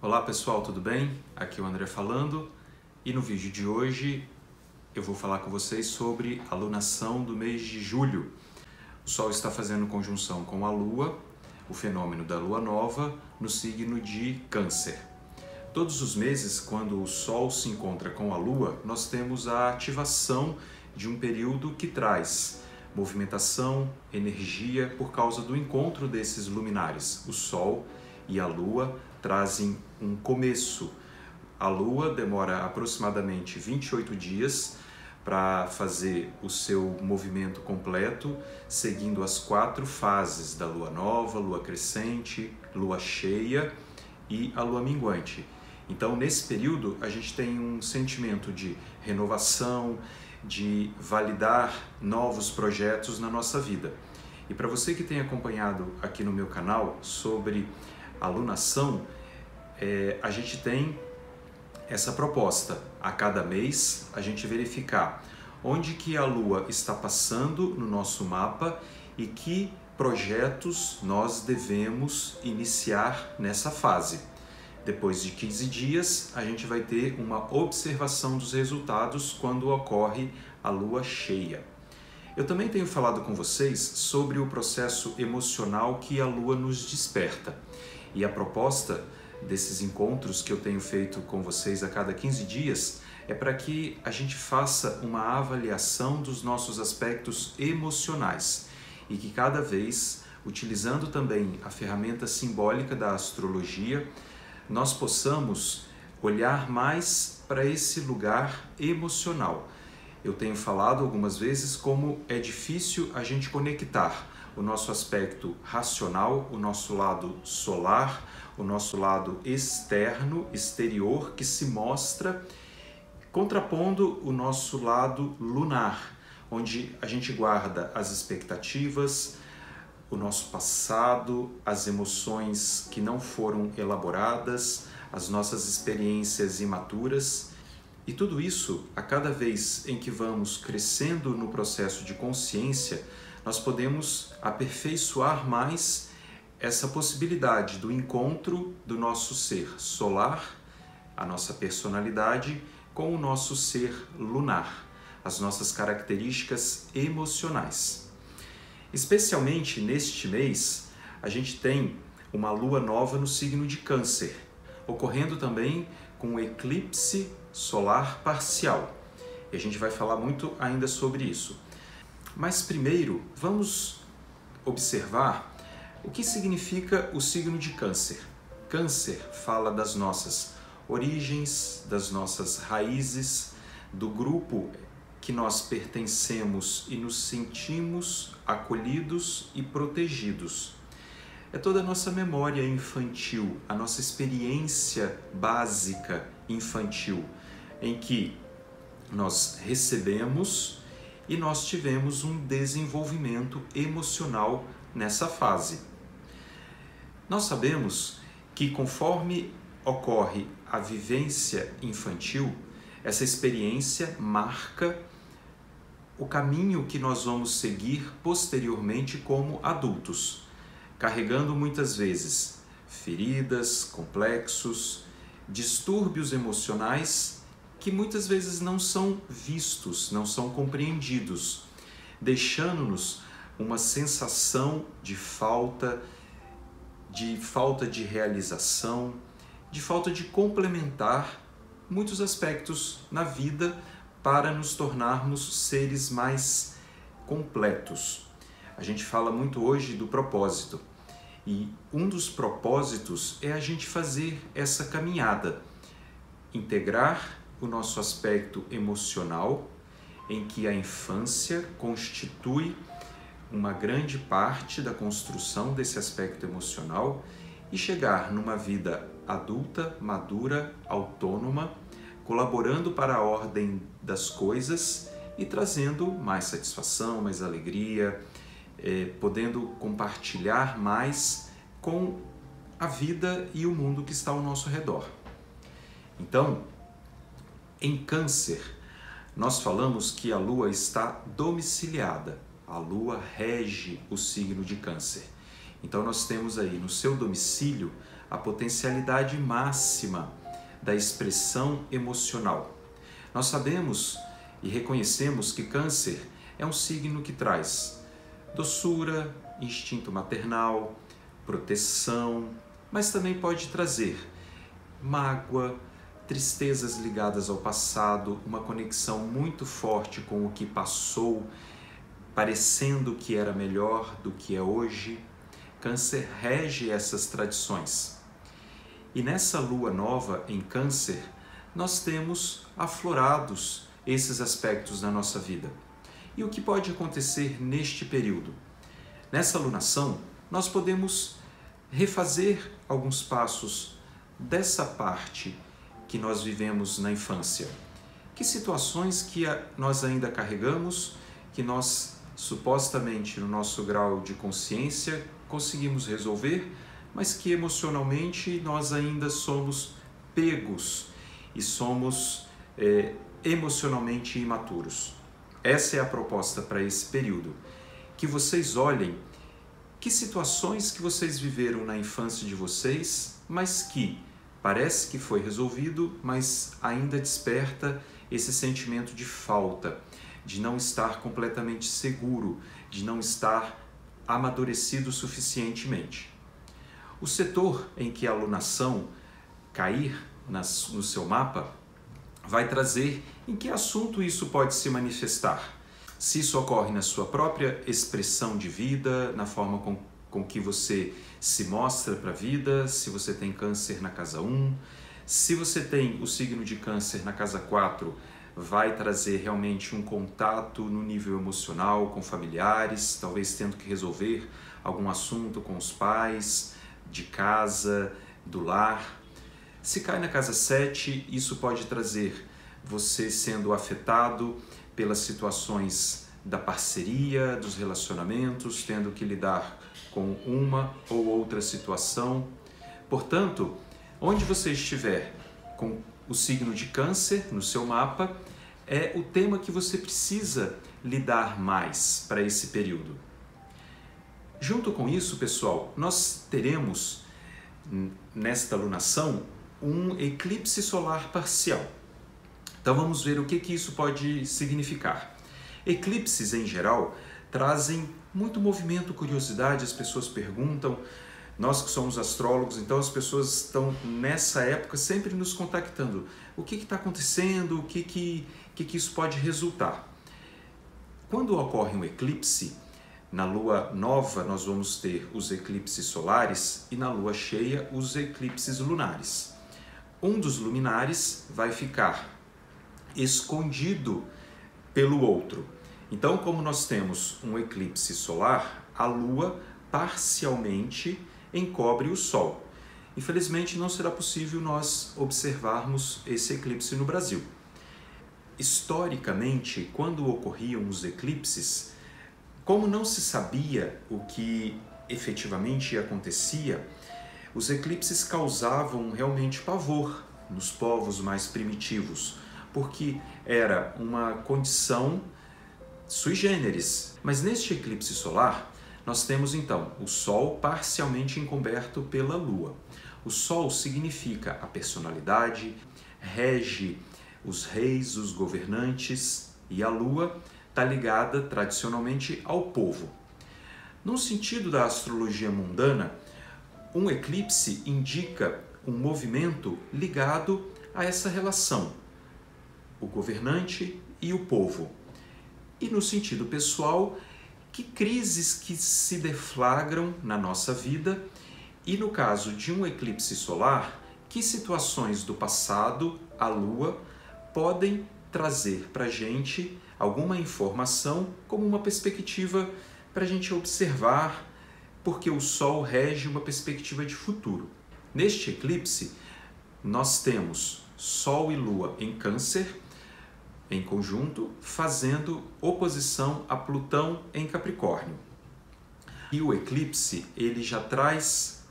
Olá pessoal, tudo bem? Aqui é o André falando e no vídeo de hoje eu vou falar com vocês sobre a lunação do mês de julho. O Sol está fazendo conjunção com a Lua, o fenômeno da Lua Nova, no signo de Câncer. Todos os meses, quando o Sol se encontra com a Lua, nós temos a ativação de um período que traz movimentação, energia por causa do encontro desses luminares. O Sol e a Lua trazem um começo. A Lua demora aproximadamente 28 dias para fazer o seu movimento completo, seguindo as 4 fases da Lua Nova, Lua Crescente, Lua Cheia e a Lua Minguante. Então, nesse período, a gente tem um sentimento de renovação, de validar novos projetos na nossa vida. E para você que tem acompanhado aqui no meu canal sobre a lunação, a gente tem essa proposta. A cada mês, a gente verificar onde que a Lua está passando no nosso mapa e que projetos nós devemos iniciar nessa fase. Depois de 15 dias, a gente vai ter uma observação dos resultados quando ocorre a Lua cheia. Eu também tenho falado com vocês sobre o processo emocional que a Lua nos desperta. E a proposta desses encontros que eu tenho feito com vocês a cada 15 dias é para que a gente faça uma avaliação dos nossos aspectos emocionais e que cada vez, utilizando também a ferramenta simbólica da astrologia, nós possamos olhar mais para esse lugar emocional. Eu tenho falado algumas vezes como é difícil a gente conectar o nosso aspecto racional, o nosso lado solar, o nosso lado externo, exterior, que se mostra contrapondo o nosso lado lunar, onde a gente guarda as expectativas, o nosso passado, as emoções que não foram elaboradas, as nossas experiências imaturas. E tudo isso, a cada vez em que vamos crescendo no processo de consciência, nós podemos aperfeiçoar mais essa possibilidade do encontro do nosso ser solar, a nossa personalidade, com o nosso ser lunar, as nossas características emocionais. Especialmente neste mês, a gente tem uma lua nova no signo de Câncer, ocorrendo também com um eclipse solar parcial. E a gente vai falar muito ainda sobre isso. Mas primeiro, vamos observar o que significa o signo de Câncer. Câncer fala das nossas origens, das nossas raízes, do grupo que nós pertencemos e nos sentimos acolhidos e protegidos. É toda a nossa memória infantil, a nossa experiência básica infantil, em que nós recebemos e nós tivemos um desenvolvimento emocional nessa fase. Nós sabemos que conforme ocorre a vivência infantil, essa experiência marca o caminho que nós vamos seguir posteriormente como adultos, carregando muitas vezes feridas, complexos, distúrbios emocionais que muitas vezes não são vistos, não são compreendidos, deixando-nos uma sensação de falta de realização, de falta de complementar muitos aspectos na vida para nos tornarmos seres mais completos. A gente fala muito hoje do propósito e um dos propósitos é a gente fazer essa caminhada, integrar o nosso aspecto emocional, em que a infância constitui uma grande parte da construção desse aspecto emocional e chegar numa vida adulta, madura, autônoma, colaborando para a ordem das coisas e trazendo mais satisfação, mais alegria, podendo compartilhar mais com a vida e o mundo que está ao nosso redor. Então, em Câncer, nós falamos que a Lua está domiciliada. A Lua rege o signo de Câncer. Então nós temos aí no seu domicílio a potencialidade máxima da expressão emocional. Nós sabemos e reconhecemos que Câncer é um signo que traz doçura, instinto maternal, proteção, mas também pode trazer mágoa, tristezas ligadas ao passado, uma conexão muito forte com o que passou, parecendo que era melhor do que é hoje. Câncer rege essas tradições. E nessa lua nova em Câncer, nós temos aflorados esses aspectos na nossa vida. E o que pode acontecer neste período? Nessa lunação, nós podemos refazer alguns passos dessa parte que nós vivemos na infância. Que situações que nós ainda carregamos, que nós supostamente no nosso grau de consciência conseguimos resolver, mas que emocionalmente nós ainda somos pegos e somos emocionalmente imaturos. Essa é a proposta para esse período. Que vocês olhem que situações que vocês viveram na infância de vocês, mas que parece que foi resolvido, mas ainda desperta esse sentimento de falta, de não estar completamente seguro, de não estar amadurecido suficientemente. O setor em que a alunação cair no seu mapa vai trazer em que assunto isso pode se manifestar. Se isso ocorre na sua própria expressão de vida, na forma com que você se mostra para a vida, se você tem Câncer na casa 1, se você tem o signo de Câncer na casa 4, vai trazer realmente um contato no nível emocional com familiares, talvez tendo que resolver algum assunto com os pais, de casa, do lar. Se cai na casa 7, isso pode trazer você sendo afetado pelas situações da parceria, dos relacionamentos, tendo que lidar com uma ou outra situação. Portanto, onde você estiver com o signo de Câncer no seu mapa, é o tema que você precisa lidar mais para esse período. Junto com isso, pessoal, nós teremos nesta lunação um eclipse solar parcial. Então vamos ver o que isso pode significar. Eclipses, em geral, trazem muito movimento, curiosidade, as pessoas perguntam, nós que somos astrólogos, então as pessoas estão nessa época sempre nos contactando. O que está acontecendo? O que isso pode resultar? Quando ocorre um eclipse, na lua nova nós vamos ter os eclipses solares e na lua cheia os eclipses lunares. Um dos luminares vai ficar escondido pelo outro. Então, como nós temos um eclipse solar, a lua parcialmente encobre o sol. Infelizmente, não será possível nós observarmos esse eclipse no Brasil. Historicamente, quando ocorriam os eclipses, como não se sabia o que efetivamente acontecia, os eclipses causavam realmente pavor nos povos mais primitivos, porque era uma condição sui generis. Mas neste eclipse solar, nós temos então o Sol parcialmente encoberto pela Lua. O Sol significa a personalidade, rege os reis, os governantes, e a Lua está ligada tradicionalmente ao povo. No sentido da astrologia mundana, um eclipse indica um movimento ligado a essa relação, o governante e o povo. E no sentido pessoal, que crises que se deflagram na nossa vida e no caso de um eclipse solar, que situações do passado, a Lua, podem trazer para a gente alguma informação como uma perspectiva para a gente observar, porque o Sol rege uma perspectiva de futuro. Neste eclipse, nós temos Sol e Lua em Câncer, em conjunto, fazendo oposição a Plutão em Capricórnio. E o eclipse, ele já traz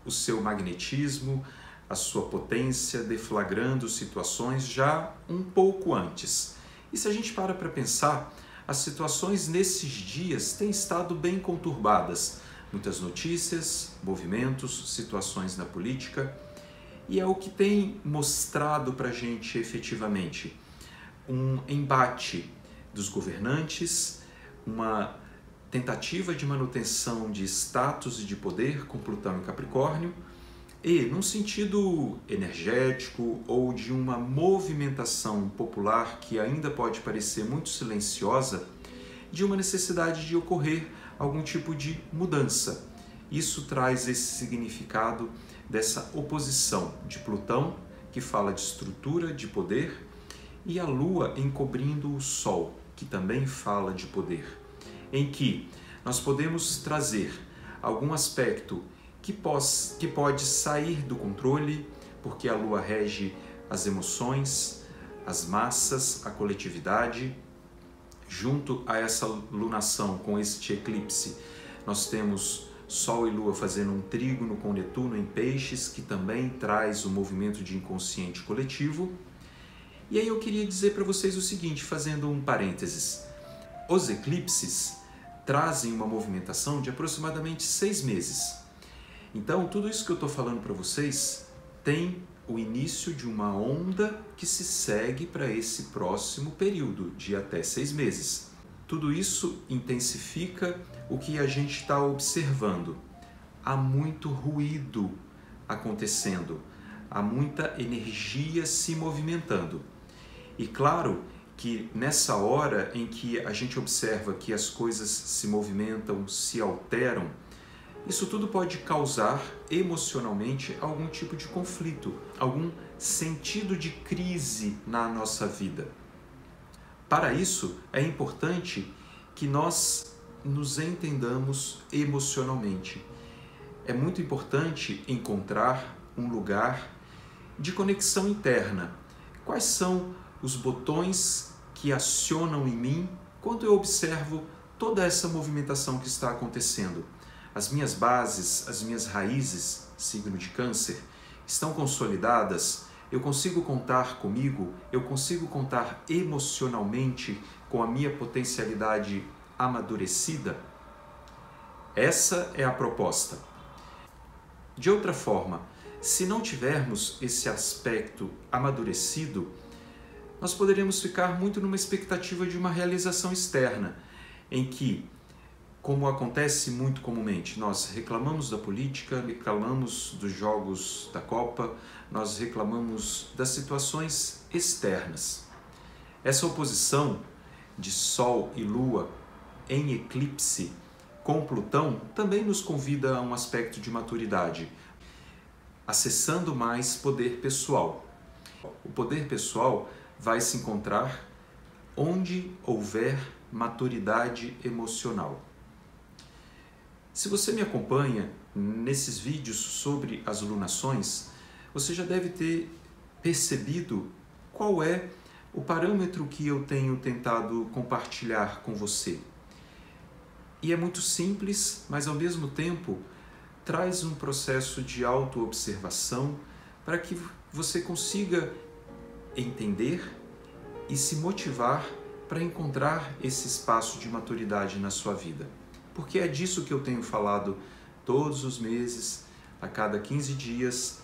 o seu magnetismo, a sua potência, deflagrando situações já um pouco antes. E se a gente para pensar, as situações nesses dias têm estado bem conturbadas. Muitas notícias, movimentos, situações na política, e é o que tem mostrado para a gente efetivamente um embate dos governantes, uma tentativa de manutenção de status e de poder com Plutão em Capricórnio, e num sentido energético ou de uma movimentação popular que ainda pode parecer muito silenciosa, de uma necessidade de ocorrer algum tipo de mudança. Isso traz esse significado dessa oposição de Plutão, que fala de estrutura, de poder, e a Lua encobrindo o Sol, que também fala de poder, em que nós podemos trazer algum aspecto que pode sair do controle, porque a Lua rege as emoções, as massas, a coletividade. Junto a essa lunação com este eclipse, nós temos Sol e Lua fazendo um trígono com Netuno em Peixes, que também traz o movimento de inconsciente coletivo. E aí eu queria dizer para vocês o seguinte, fazendo um parênteses. Os eclipses trazem uma movimentação de aproximadamente 6 meses. Então, tudo isso que eu estou falando para vocês tem o início de uma onda que se segue para esse próximo período de até 6 meses. Tudo isso intensifica o que a gente está observando. Há muito ruído acontecendo, há muita energia se movimentando. E claro que nessa hora em que a gente observa que as coisas se movimentam, se alteram, isso tudo pode causar emocionalmente algum tipo de conflito, algum sentido de crise na nossa vida. Para isso, é importante que nós nos entendamos emocionalmente. É muito importante encontrar um lugar de conexão interna. Quais são os botões que acionam em mim quando eu observo toda essa movimentação que está acontecendo? As minhas bases, as minhas raízes, signo de Câncer, estão consolidadas? Eu consigo contar comigo? Eu consigo contar emocionalmente com a minha potencialidade amadurecida? Essa é a proposta. De outra forma, se não tivermos esse aspecto amadurecido, nós poderemos ficar muito numa expectativa de uma realização externa, em que, como acontece muito comumente, nós reclamamos da política, reclamamos dos jogos da Copa, nós reclamamos das situações externas. Essa oposição de Sol e Lua em eclipse com Plutão também nos convida a um aspecto de maturidade, acessando mais poder pessoal. O poder pessoal vai se encontrar onde houver maturidade emocional. Se você me acompanha nesses vídeos sobre as lunações, você já deve ter percebido qual é o parâmetro que eu tenho tentado compartilhar com você. E é muito simples, mas ao mesmo tempo traz um processo de autoobservação para que você consiga entender e se motivar para encontrar esse espaço de maturidade na sua vida. Porque é disso que eu tenho falado todos os meses, a cada 15 dias,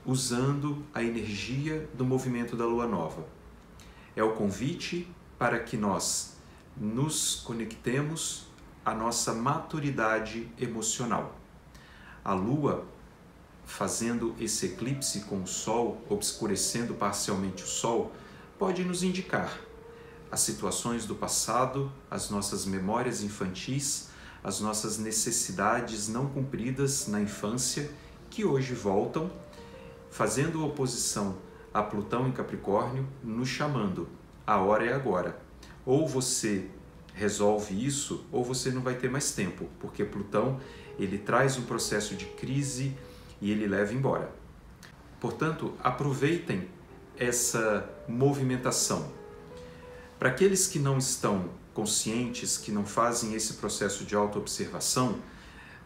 usando a energia do movimento da Lua Nova. É o convite para que nós nos conectemos à nossa maturidade emocional. A Lua, fazendo esse eclipse com o Sol, obscurecendo parcialmente o Sol, pode nos indicar as situações do passado, as nossas memórias infantis, as nossas necessidades não cumpridas na infância, que hoje voltam, fazendo oposição a Plutão em Capricórnio, nos chamando, a hora é agora. Ou você resolve isso, ou você não vai ter mais tempo, porque Plutão, ele traz um processo de crise e ele leva embora. Portanto, aproveitem essa movimentação. Para aqueles que não estão conscientes, que não fazem esse processo de autoobservação,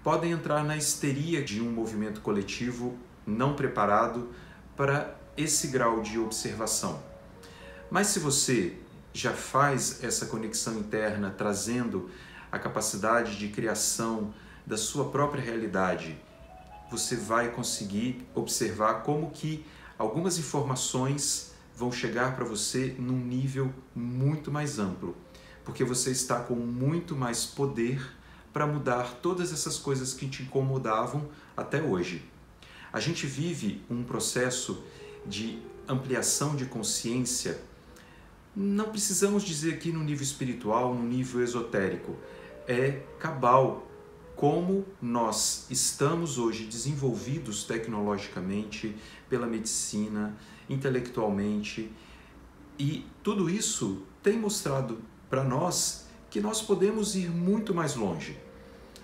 podem entrar na histeria de um movimento coletivo não preparado para esse grau de observação. Mas se você já faz essa conexão interna, trazendo a capacidade de criação da sua própria realidade, você vai conseguir observar como que algumas informações vão chegar para você num nível muito mais amplo, porque você está com muito mais poder para mudar todas essas coisas que te incomodavam até hoje. A gente vive um processo de ampliação de consciência. Não precisamos dizer aqui no nível espiritual, no nível esotérico. É cabal. Como nós estamos hoje desenvolvidos tecnologicamente, pela medicina, intelectualmente, e tudo isso tem mostrado para nós que nós podemos ir muito mais longe.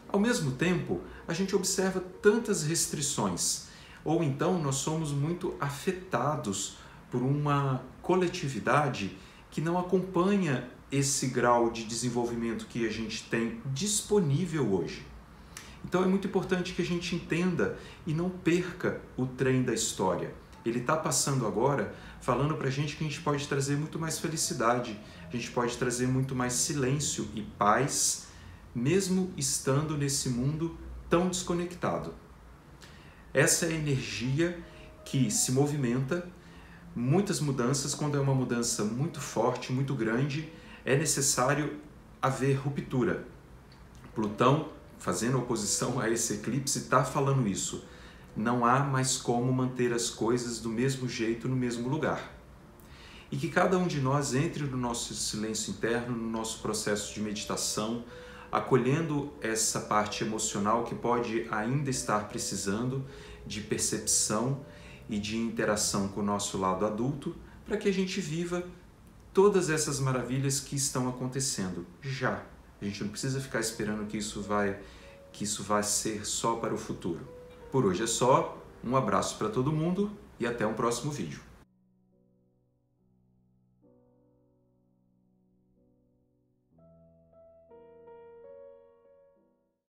Ao mesmo tempo, a gente observa tantas restrições, ou então nós somos muito afetados por uma coletividade que não acompanha esse grau de desenvolvimento que a gente tem disponível hoje. Então é muito importante que a gente entenda e não perca o trem da história. Ele está passando agora, falando para a gente que a gente pode trazer muito mais felicidade, a gente pode trazer muito mais silêncio e paz, mesmo estando nesse mundo tão desconectado. Essa é a energia que se movimenta. Muitas mudanças, quando é uma mudança muito forte, muito grande, é necessário haver ruptura. Plutão, fazendo oposição a esse eclipse, está falando isso. Não há mais como manter as coisas do mesmo jeito no mesmo lugar. E que cada um de nós entre no nosso silêncio interno, no nosso processo de meditação, acolhendo essa parte emocional que pode ainda estar precisando de percepção e de interação com o nosso lado adulto, para que a gente viva todas essas maravilhas que estão acontecendo já. A gente não precisa ficar esperando que isso vai ser só para o futuro. Por hoje é só, um abraço para todo mundo e até um próximo vídeo.